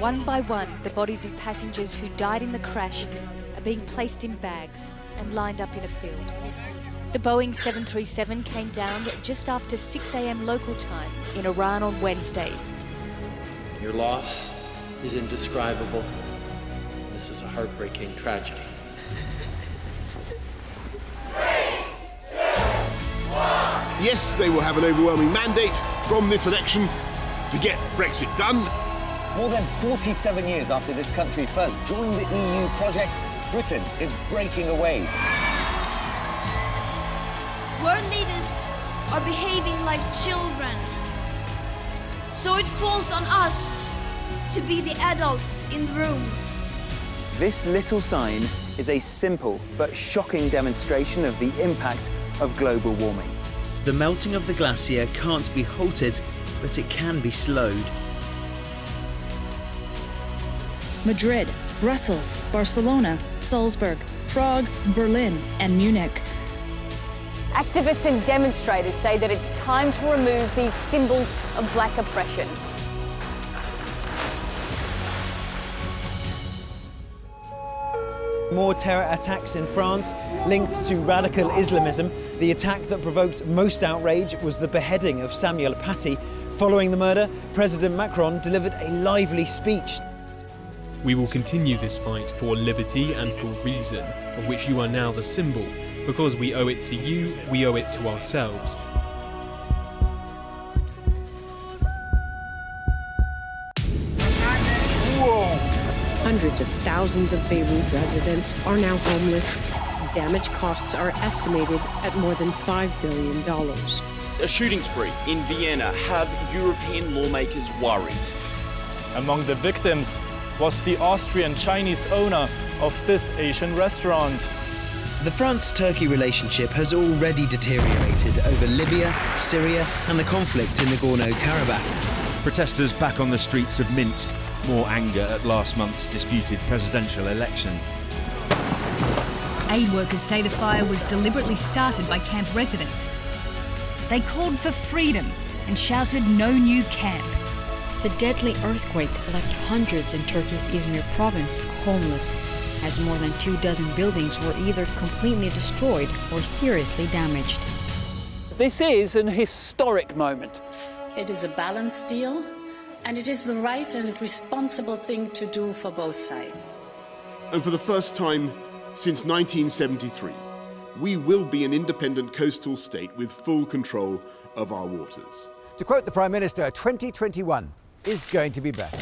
One by one, the bodies of passengers who died in the crash are being placed in bags and lined up in a field. The Boeing 737 came down just after 6 a.m. local time in Iran on Wednesday. Your loss is indescribable. This is a heartbreaking tragedy. 3, 2, 1. Yes, they will have an overwhelming mandate from this election to get Brexit done. More than 47 years after this country first joined the EU project, Britain is breaking away. World leaders are behaving like children. So it falls on us to be the adults in the room. This little sign is a simple but shocking demonstration of the impact of global warming. The melting of the glacier can't be halted, but it can be slowed. Madrid, Brussels, Barcelona, Salzburg, Prague, Berlin and Munich. Activists and demonstrators say that it's time to remove these symbols of black oppression. More terror attacks in France linked to radical Islamism. The attack that provoked most outrage was the beheading of Samuel Paty. Following the murder, President Macron delivered a lively speech. We will continue this fight for liberty and for reason, of which you are now the symbol. Because we owe it to you, we owe it to ourselves. Hundreds of thousands of Beirut residents are now homeless. Damage costs are estimated at more than $5 billion. A shooting spree in Vienna have European lawmakers worried. Among the victims was the Austrian-Chinese owner of this Asian restaurant. The France-Turkey relationship has already deteriorated over Libya, Syria and the conflict in Nagorno-Karabakh. Protesters back on the streets of Minsk. More anger at last month's disputed presidential election. Aid workers say the fire was deliberately started by camp residents. They called for freedom and shouted no new camp. The deadly earthquake left hundreds in Turkey's Izmir province homeless, as more than 24 buildings were either completely destroyed or seriously damaged. This is an historic moment. It is a balanced deal, and it is the right and responsible thing to do for both sides. And for the first time since 1973, we will be an independent coastal state with full control of our waters. To quote the Prime Minister, 2021 is going to be better.